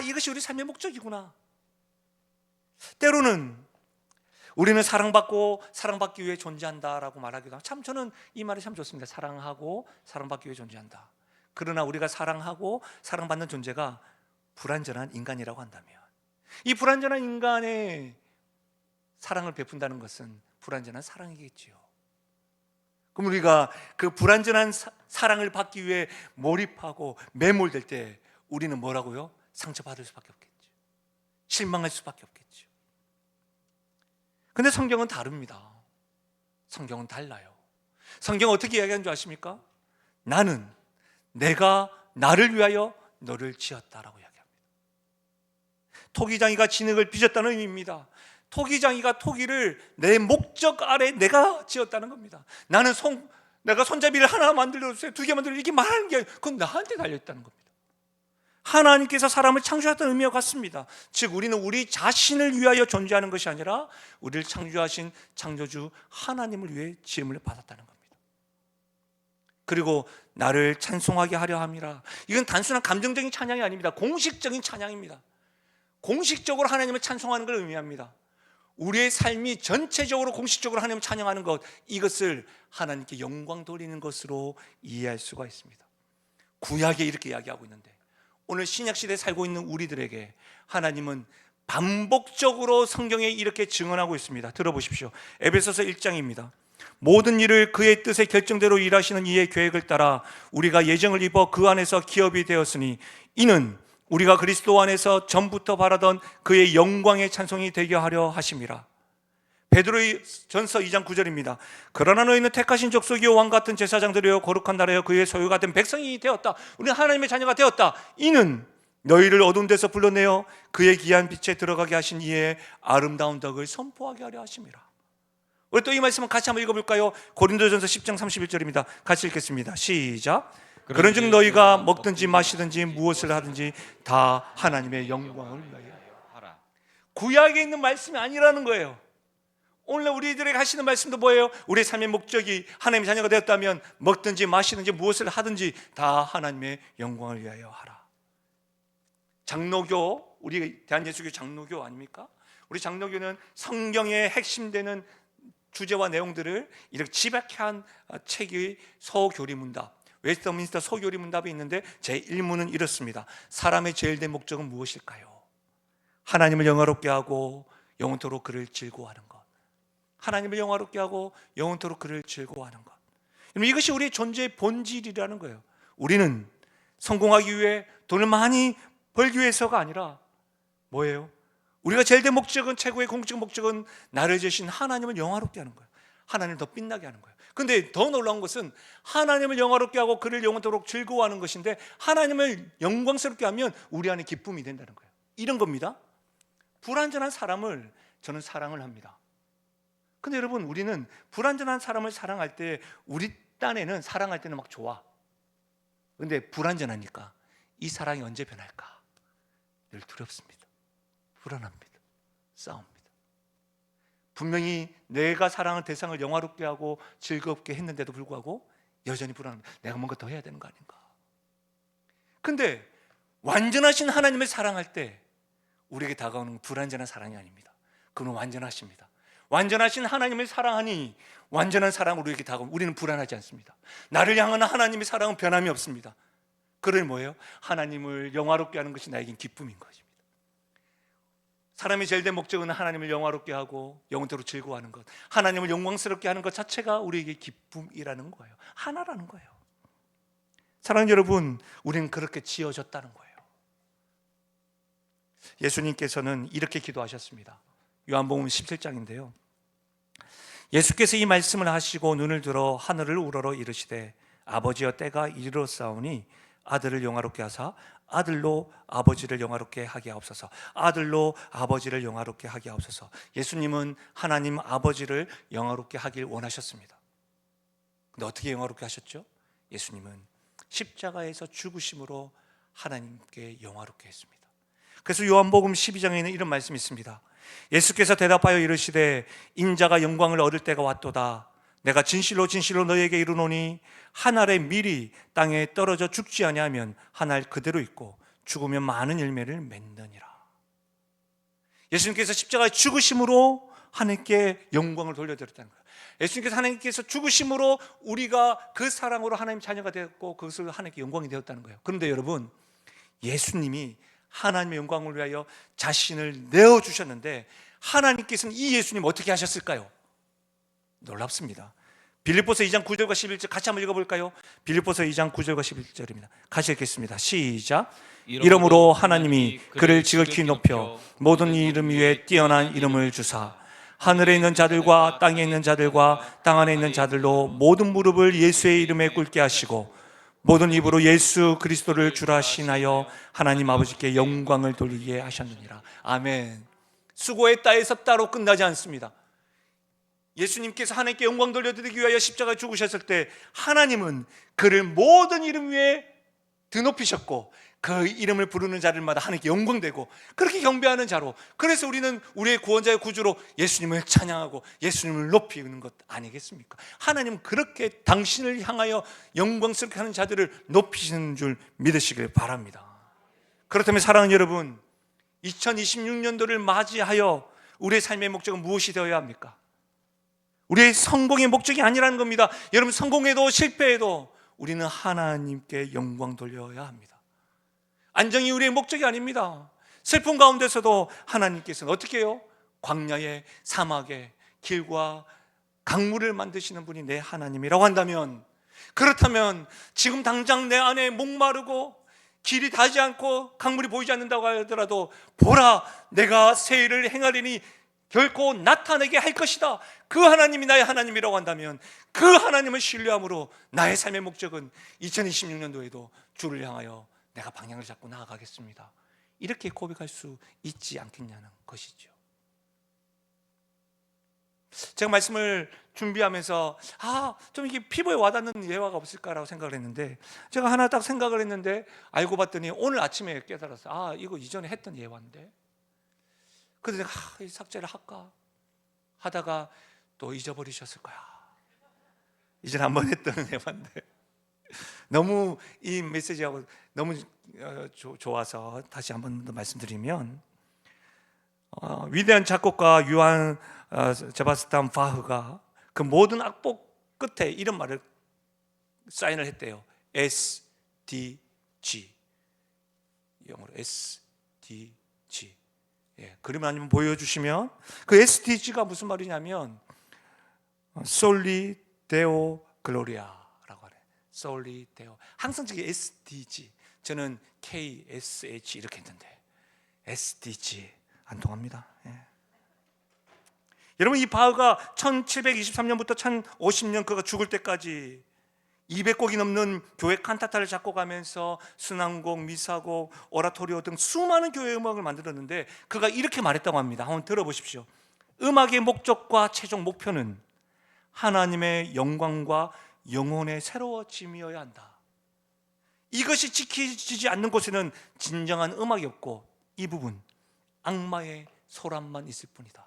이것이 우리 삶의 목적이구나. 때로는 우리는 사랑받고 사랑받기 위해 존재한다라고 말하기도 하고, 참 저는 이 말이 참 좋습니다. 사랑하고 사랑받기 위해 존재한다. 그러나 우리가 사랑하고 사랑받는 존재가 불완전한 인간이라고 한다면, 이 불완전한 인간의 사랑을 베푼다는 것은 불완전한 사랑이겠지요. 그럼 우리가 그 불완전한 사랑을 받기 위해 몰입하고 매몰될 때 우리는 뭐라고요? 상처받을 수밖에 없겠죠. 실망할 수밖에 없겠죠. 근데 성경은 다릅니다. 성경은 달라요. 성경은 어떻게 이야기하는 줄 아십니까? 나는 내가 나를 위하여 너를 지었다라고 이야기합니다. 토기장이가 진흙을 빚었다는 의미입니다. 토기장이가 토기를 내 목적 아래 내가 지었다는 겁니다. 내가 손잡이를 하나 만들어주세요, 2개 만들어, 이렇게 말하는 게 그건 나한테 달려있다는 겁니다. 하나님께서 사람을 창조했다는 의미와 같습니다. 즉 우리는 우리 자신을 위하여 존재하는 것이 아니라 우리를 창조하신 창조주 하나님을 위해 지음을 받았다는 겁니다. 그리고 나를 찬송하게 하려 함이라. 이건 단순한 감정적인 찬양이 아닙니다. 공식적인 찬양입니다. 공식적으로 하나님을 찬송하는 걸 의미합니다. 우리의 삶이 전체적으로 공식적으로 하나님을 찬양하는 것, 이것을 하나님께 영광 돌리는 것으로 이해할 수가 있습니다. 구약에 이렇게 이야기하고 있는데 오늘 신약시대에 살고 있는 우리들에게 하나님은 반복적으로 성경에 이렇게 증언하고 있습니다. 들어보십시오. 에베소서 1장입니다. 모든 일을 그의 뜻의 결정대로 일하시는 이의 계획을 따라 우리가 예정을 입어 그 안에서 기업이 되었으니 이는 우리가 그리스도 안에서 전부터 바라던 그의 영광의 찬송이 되게 하려 하심이라. 베드로의 전서 2장 9절입니다. 그러나 너희는 택하신 족속이요 왕 같은 제사장들이요 거룩한 나라여 그의 소유가 된 백성이 되었다. 우리는 하나님의 자녀가 되었다. 이는 너희를 어두운 데서 불러내어 그의 귀한 빛에 들어가게 하신 이의 아름다운 덕을 선포하게 하려 하심이라. 우리 또 이 말씀을 같이 한번 읽어볼까요? 고린도전서 10장 31절입니다. 같이 읽겠습니다. 시작. 그런즉 너희가 먹든지 마시든지 무엇을 하든지 다 하나님의 영광을 위하여 하라. 구약에 있는 말씀이 아니라는 거예요. 오늘 우리들에게 하시는 말씀도 뭐예요? 우리의 삶의 목적이 하나님의 자녀가 되었다면 먹든지 마시든지 무엇을 하든지 다 하나님의 영광을 위하여 하라. 장로교, 우리 대한예수교 장로교 아닙니까? 우리 장로교는 성경의 핵심되는 주제와 내용들을 이렇게 집약한 책이 서교리문답, 웨스트민스터 서교리문답이 있는데 제1문은 이렇습니다. 사람의 제일 된 목적은 무엇일까요? 하나님을 영화롭게 하고 영원토록 그를 즐거워하는 것. 하나님을 영화롭게 하고 영원토록 그를 즐거워하는 것. 이것이 우리의 존재의 본질이라는 거예요. 우리는 성공하기 위해 돈을 많이 벌기 위해서가 아니라 뭐예요? 우리가 제일 된 목적은, 최고의 공적 목적은 나를 지으신 하나님을 영화롭게 하는 거예요. 하나님을 더 빛나게 하는 거예요. 그런데 더 놀라운 것은 하나님을 영화롭게 하고 그를 영원토록 즐거워하는 것인데 하나님을 영광스럽게 하면 우리 안에 기쁨이 된다는 거예요. 이런 겁니다. 불완전한 사람을 저는 사랑을 합니다. 근데 여러분, 우리는 불완전한 사람을 사랑할 때 우리 딴에는 사랑할 때는 막 좋아. 근데 불완전하니까 이 사랑이 언제 변할까? 늘 두렵습니다. 불안합니다. 싸웁니다. 분명히 내가 사랑할 대상을 영화롭게 하고 즐겁게 했는데도 불구하고 여전히 불안합니다. 내가 뭔가 더 해야 되는 거 아닌가? 근데 완전하신 하나님을 사랑할 때 우리에게 다가오는 불완전한 사랑이 아닙니다. 그는 완전하십니다. 완전하신 하나님을 사랑하니 완전한 사랑으로 우리에게 다가오면 우리는 불안하지 않습니다. 나를 향하는 하나님의 사랑은 변함이 없습니다. 그러니 뭐예요? 하나님을 영화롭게 하는 것이 나에겐 기쁨인 것입니다. 사람의 제일 된 목적은 하나님을 영화롭게 하고 영원토록 즐거워하는 것, 하나님을 영광스럽게 하는 것 자체가 우리에게 기쁨이라는 거예요. 하나라는 거예요. 사랑하는 여러분, 우리는 그렇게 지어졌다는 거예요. 예수님께서는 이렇게 기도하셨습니다. 요한복음 17장인데요. 예수께서 이 말씀을 하시고 눈을 들어 하늘을 우러러 이르시되 아버지여 때가 이르렀사오니 아들을 영화롭게 하사 아들로 아버지를 영화롭게 하게 하옵소서. 아들로 아버지를 영화롭게 하게 하옵소서. 예수님은 하나님 아버지를 영화롭게 하길 원하셨습니다. 근데 어떻게 영화롭게 하셨죠? 예수님은 십자가에서 죽으심으로 하나님께 영화롭게 했습니다. 그래서 요한복음 12장에는 이런 말씀이 있습니다. 예수께서 대답하여 이르시되 인자가 영광을 얻을 때가 왔도다. 내가 진실로 진실로 너희에게 이르노니 한 알의 밀이 땅에 떨어져 죽지 아니하면 한 알 그대로 있고 죽으면 많은 열매를 맺느니라. 예수님께서 십자가에 죽으심으로 하나님께 영광을 돌려드렸다는 거예요. 예수님께서 하나님께서 죽으심으로 우리가 그 사랑으로 하나님 자녀가 되었고 그것을 하나님께 영광이 되었다는 거예요. 그런데 여러분, 예수님이 하나님의 영광을 위하여 자신을 내어주셨는데 하나님께서는 이 예수님 어떻게 하셨을까요? 놀랍습니다. 빌립보서 2장 9절과 11절 같이 한번 읽어볼까요? 빌립보서 2장 9절과 11절입니다. 같이 읽겠습니다. 시작. 이러므로 하나님이 그를 지극히 높여 모든 이름 위에 뛰어난 이름을 주사 하늘에 있는 자들과 땅에 있는 자들과 땅 안에 있는 자들로 모든 무릎을 예수의 이름에 꿇게 하시고 모든 입으로 예수 그리스도를 주라 신하여 하나님 아버지께 영광을 돌리게 하셨느니라. 아멘. 수고했다에서 따로 끝나지 않습니다. 예수님께서 하나님께 영광 돌려드리기 위하여 십자가에 죽으셨을 때 하나님은 그를 모든 이름 위에 드높이셨고 그 이름을 부르는 자들마다 하나님께 영광되고 그렇게 경배하는 자로, 그래서 우리는 우리의 구원자의 구주로 예수님을 찬양하고 예수님을 높이는 것 아니겠습니까? 하나님은 그렇게 당신을 향하여 영광스럽게 하는 자들을 높이시는 줄 믿으시길 바랍니다. 그렇다면 사랑하는 여러분, 2026년도를 맞이하여 우리의 삶의 목적은 무엇이 되어야 합니까? 우리의 성공의 목적이 아니라는 겁니다. 여러분, 성공해도 실패해도 우리는 하나님께 영광 돌려야 합니다. 안정이 우리의 목적이 아닙니다. 슬픔 가운데서도 하나님께서는 어떻게 해요? 광야에, 사막에 길과 강물을 만드시는 분이 내 하나님이라고 한다면, 그렇다면 지금 당장 내 안에 목마르고 길이 닿지 않고 강물이 보이지 않는다고 하더라도 보라, 내가 새 일을 행하리니 결코 나타내게 할 것이다, 그 하나님이 나의 하나님이라고 한다면 그 하나님을 신뢰함으로 나의 삶의 목적은 2026년도에도 주를 향하여 내가 방향을 잡고 나아가겠습니다, 이렇게 고백할 수 있지 않겠냐는 것이죠. 제가 말씀을 준비하면서 좀 이게 피부에 와닿는 예화가 없을까라고 생각을 했는데, 제가 하나 딱 생각을 했는데 알고 봤더니 오늘 아침에 깨달았어요. 이거 이전에 했던 예화인데. 그래서 내가 삭제를 할까 하다가 또 잊어버리셨을 거야. 이전에 한번 했던 예화인데 너무 이 메시지하고 너무 좋아서 다시 한번 더 말씀드리면, 위대한 작곡가 요한 세바스찬 바흐가 그 모든 악보 끝에 이런 말을 사인을 했대요. SDG, 영어로 SDG. 그림 아니면 보여주시면, 그 SDG가 무슨 말이냐면 솔리 데오 글로리아라고 하네. 솔리 데오. 항상 저게 SDG, 저는 KSH 이렇게 했는데 SDG 안 통합니다. 여러분, 이 바흐가 1723년부터 1050년 그가 죽을 때까지 200곡이 넘는 교회 칸타타를 작곡하면서 순환곡, 미사곡, 오라토리오 등 수많은 교회 음악을 만들었는데 그가 이렇게 말했다고 합니다. 한번 들어보십시오. 음악의 목적과 최종 목표는 하나님의 영광과 영혼의 새로워짐이어야 한다. 이것이 지켜지지 않는 곳에는 진정한 음악이 없고 이 부분 악마의 소란만 있을 뿐이다.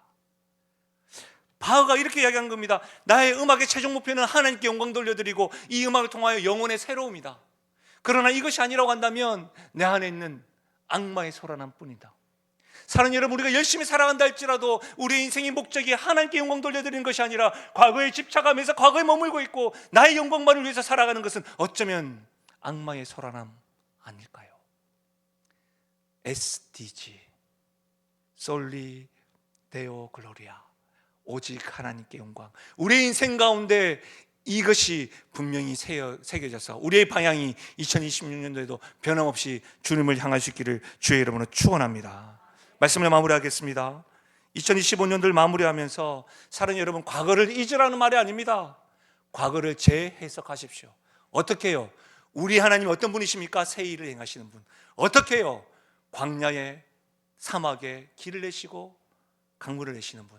바흐가 이렇게 이야기한 겁니다. 나의 음악의 최종 목표는 하나님께 영광 돌려드리고 이 음악을 통하여 영혼의 새로움이다. 그러나 이것이 아니라고 한다면 내 안에 있는 악마의 소란함 뿐이다. 사랑하는 여러분, 우리가 열심히 살아간다 할지라도 우리의 인생의 목적이 하나님께 영광 돌려드리는 것이 아니라 과거에 집착하면서 과거에 머물고 있고 나의 영광만을 위해서 살아가는 것은 어쩌면 악마의 소란함 아닐까요? SDG, 솔리 데오 글로리아, 오직 하나님께 영광. 우리의 인생 가운데 이것이 분명히 새겨져서 우리의 방향이 2026년도에도 변함없이 주님을 향할 수 있기를 주의 이름으로 축원합니다. 말씀을 마무리하겠습니다. 2025년도를 마무리하면서 사랑하는 여러분, 과거를 잊으라는 말이 아닙니다. 과거를 재해석하십시오. 어떻게 해요? 우리 하나님 어떤 분이십니까? 새 일을 행하시는 분. 어떻게 해요? 광야에, 사막에 길을 내시고 강물을 내시는 분.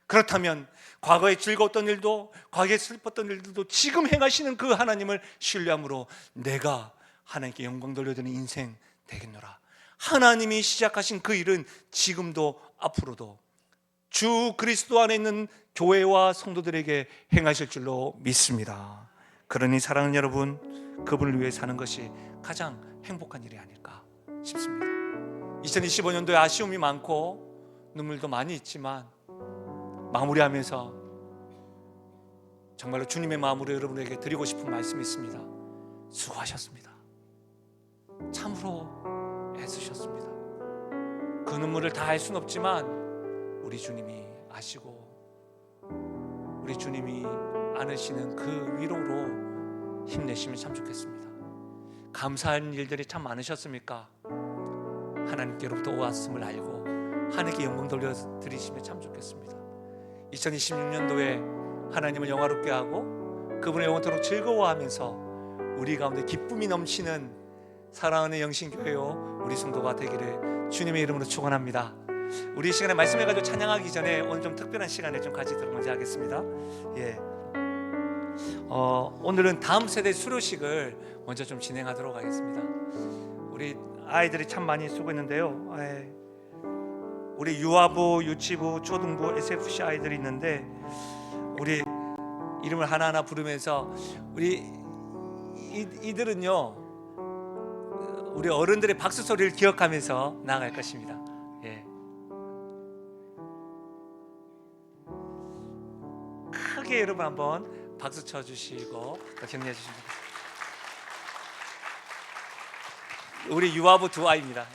그렇다면 과거에 즐거웠던 일도, 과거에 슬펐던 일들도 지금 행하시는 그 하나님을 신뢰함으로 내가 하나님께 영광 돌려드리는 인생 되겠노라. 하나님이 시작하신 그 일은 지금도 앞으로도 주 그리스도 안에 있는 교회와 성도들에게 행하실 줄로 믿습니다. 그러니 사랑하는 여러분, 그분을 위해 사는 것이 가장 행복한 일이 아닐까 싶습니다. 2025년도에 아쉬움이 많고 눈물도 많이 있지만 마무리하면서 정말로 주님의 마음으로 여러분에게 드리고 싶은 말씀이 있습니다. 수고하셨습니다. 참으로 애쓰셨습니다. 그 눈물을 다 알 수는 없지만 우리 주님이 아시고 우리 주님이 안으시는 그 위로로 힘내시면 참 좋겠습니다. 감사한 일들이 참 많으셨습니까? 하나님께로부터 왔음을 알고 하나님께 영광 돌려드리시면 참 좋겠습니다. 2026년도에 하나님을 영화롭게 하고 그분의 영원토록 즐거워하면서 우리 가운데 기쁨이 넘치는 사랑하는 영신교회요 우리 성도가 되기를 주님의 이름으로 축원합니다. 우리 이 시간에 말씀해가지고 찬양하기 전에 오늘 좀 특별한 시간을 좀 가지도록 먼저 하겠습니다. 오늘은 다음 세대 수료식을 먼저 좀 진행하도록 하겠습니다. 우리 아이들이 참 많이 수고했는데요. 우리 유아부, 유치부, 초등부, SFC 아이들이 있는데 우리 이름을 하나하나 부르면서 우리 이들은요 우리 어른들의 박수 소리를 기억하면서 나아갈 것입니다. 크게 여러분 한번 박수 쳐주시고 격려해 주시면 되겠습니다. 우리 유아부 두 아이입니다.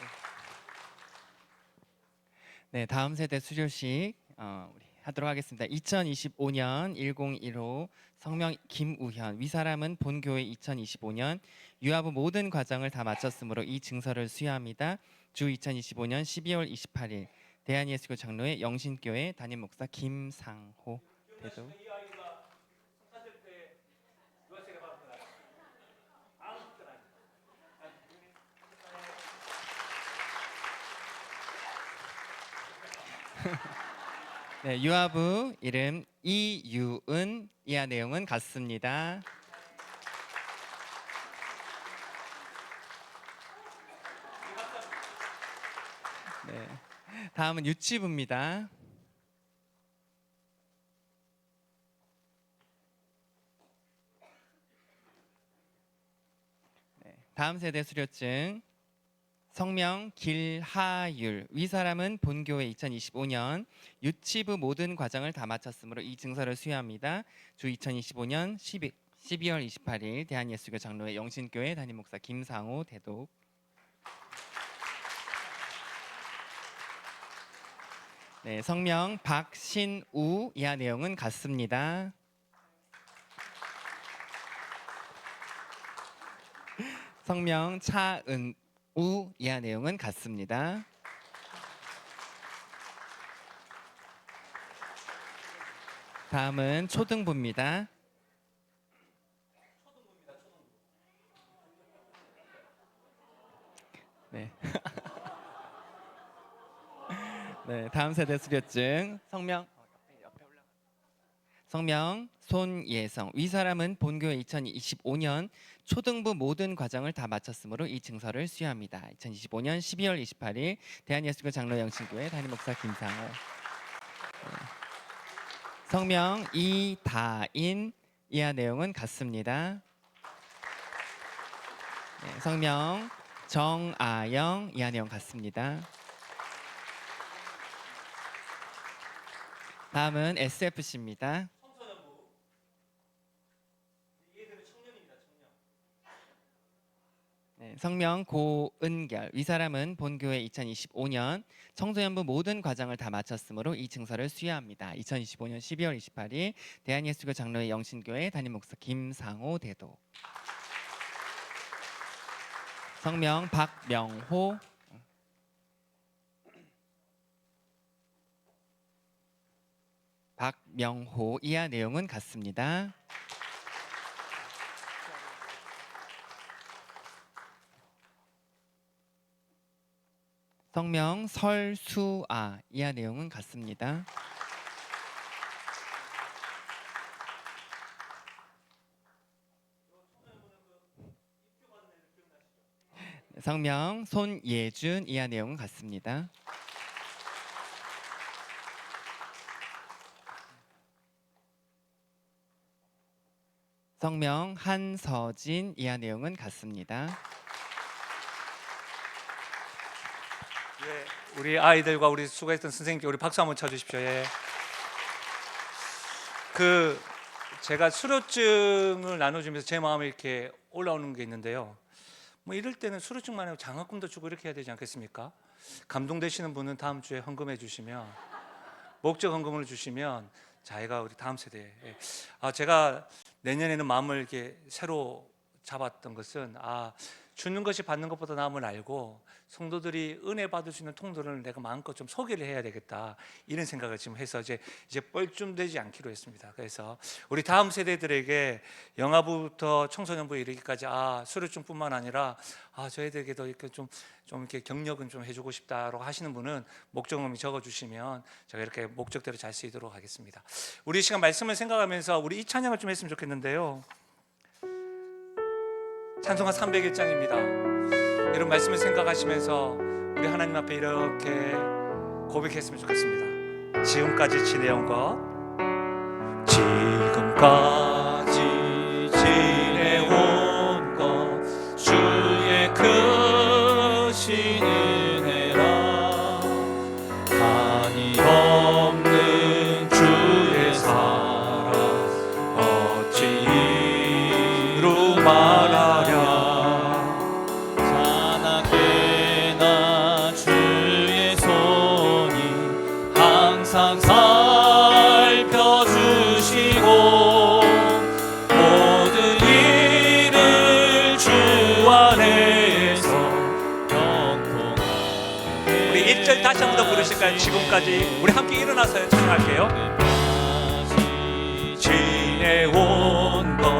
네, 다음 세대 수료식 우리 하도록 하겠습니다. 2025년 1015 성명 김우현 위사람은 본교회 2025년 유아부 모든 과정을 다 마쳤으므로 이 증서를 수여합니다. 주 2025년 12월 28일 대한예수교 장로회 영신교회 담임 목사 김상호 대도. 네, 유아부 이름 이유은, 이하 내용은 같습니다. 네, 다음은 유치부입니다. 네, 다음 세대 수료증 성명 길하율 위사람은 본교회 2025년 유치부 모든 과정을 다 마쳤으므로 이 증서를 수여합니다. 주 2025년 12월 28일 대한예수교 장로회 영신교회 담임 목사 김상호 대독. 네, 성명 박신우, 이하 내용은 같습니다. 성명 차은우, 이하 내용은 같습니다. 다음은 초등부입니다. 네. 네, 다음 세대 수료증 성명 손예성 위사람은 본교회 2025년 초등부 모든 과정을 다 마쳤으므로 이 증서를 수여합니다. 2025년 12월 28일 대한예수교 장로 영신교회 담임 목사 김상호. 네. 성명 이다인, 이하 내용은 같습니다. 네, 성명 정아영, 이하 내용 같습니다. 다음은 SFC입니다. 네, 성명 고은결 위사람은 본교회 2025년 청소년부 모든 과정을 다 마쳤으므로 이 증서를 수여합니다. 2025년 12월 28일 대한예수교 장로회 영신교회 담임 목사 김상호 대도. 성명 박명호. 박명호, 이하 내용은 같습니다. 성명 설수아, 이하 내용은 같습니다. 성명 손예준, 이하 내용은 같습니다. 성명 한서진, 이하 내용은 같습니다. 예, 우리 아이들과 우리 수고했던 선생님께 우리 박수 한번 쳐주십시오. 예. 제가 수료증을 나눠주면서 제 마음에 이렇게 올라오는 게 있는데요. 뭐 이럴 때는 수료증만 아니고 장학금도 주고 이렇게 해야 되지 않겠습니까? 감동되시는 분은 다음 주에 헌금해 주시면 목적 헌금을 주시면 자기가 우리 다음 세대에 제가 내년에는 마음을 이렇게 새로 잡았던 것은 주는 것이 받는 것보다 나음을 알고 성도들이 은혜 받을 수 있는 통로를 내가 마음껏 좀 소개를 해야 되겠다, 이런 생각을 지금 해서 이제 뻘쭘되지 않기로 했습니다. 그래서 우리 다음 세대들에게 영아부부터 청소년부에 이르기까지 수료증뿐만 아니라 저희들에게도 이렇게 좀 이렇게 격려는 좀 해주고 싶다라고 하시는 분은 목적금이 적어주시면 제가 이렇게 목적대로 잘 쓰이도록 하겠습니다. 우리 이 시간 말씀을 생각하면서 우리 이 찬양을 좀 했으면 좋겠는데요. 찬송가 301장입니다. 이런 말씀을 생각하시면서 우리 하나님 앞에 이렇게 고백했으면 좋겠습니다. 지금까지 지내온 것, 지금까지 지내온 것 주의 크신 은혜라. 한이 없는 주의 사랑 어찌 이루 말하랴. 자나깨나 주의 손이 항상 살펴주시고 모든 일을 주 안에서 형통하게. 우리 1절 다시 한 번 더 부르실까요? 지금까지 우리 함께 일어나서 찬양할게요. 지내온 것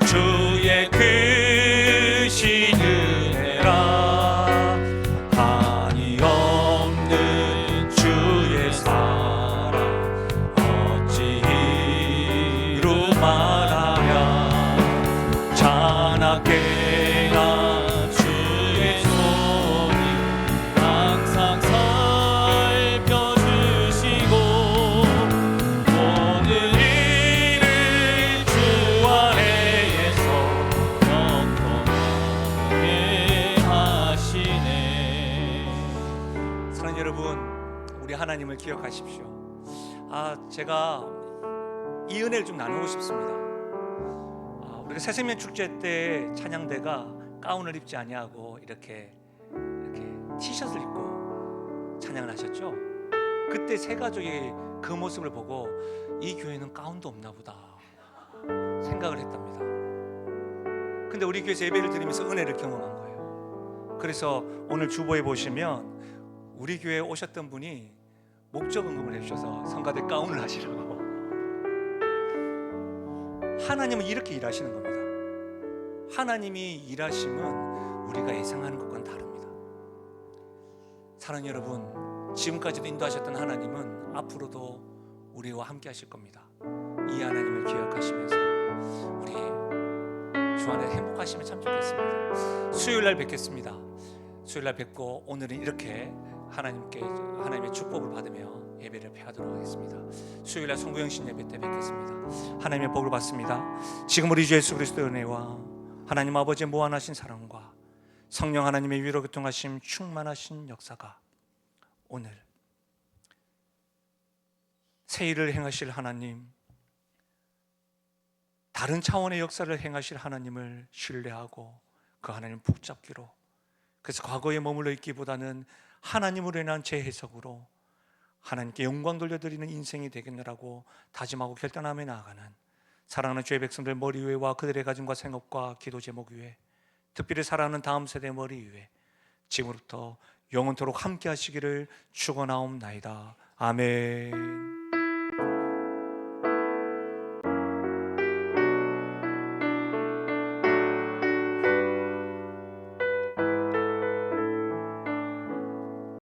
주의 크신 은혜라. 한이 없는 주의 사랑 어찌 이루 말하랴. 자나깨나 주의 손이 항상 살펴주시고 모든 일을 주 안에서 형통하게 하시네. 사랑하는 여러분, 우리 하나님을 기억하십시오. 제가 이 은혜를 좀 나누고 싶습니다. 우리가 새생명 축제 때 찬양대가 가운을 입지 아니하고 이렇게 티셔츠를 입고 찬양을 하셨죠. 그때 세 가족이 그 모습을 보고 이 교회는 가운도 없나 보다 생각을 했답니다. 근데 우리 교회에서 예배를 드리면서 은혜를 경험한 거예요. 그래서 오늘 주보에 보시면 우리 교회에 오셨던 분이 목적응금을 해주셔서 성가대 가운을 하시라고. 하나님은 이렇게 일하시는 겁니다. 하나님이 일하심은 우리가 예상하는 것과는 다릅니다. 사랑하는 여러분, 지금까지도 인도하셨던 하나님은 앞으로도 우리와 함께 하실 겁니다. 이 하나님을 기억하시면서 우리 주 안에 행복하시면 참 좋겠습니다. 수요일날 뵙겠습니다. 수요일날 뵙고 오늘은 이렇게 하나님의 축복을 받으며 예배를 폐하도록 하겠습니다. 수요일날 송구영신 예배 때 뵙겠습니다. 하나님의 복을 받습니다. 지금 우리 주 예수 그리스도의 은혜와 하나님 아버지의 무한하신 사랑과 성령 하나님의 위로 교통하심 충만하신 역사가 오늘 새 일을 행하실 하나님, 다른 차원의 역사를 행하실 하나님을 신뢰하고 그 하나님을 붙잡기로, 그래서 과거에 머물러 있기보다는 하나님으로 인한 재해석으로 하나님께 영광 돌려드리는 인생이 되겠노라고 다짐하고 결단하며 나아가는 사랑하는 주의 백성들 머리 위에와 그들의 가정과 생업과 기도 제목 위에, 특별히 사랑하는 다음 세대 머리 위에 지금부터 영원토록 함께 하시기를 축원하옵나이다. 아멘.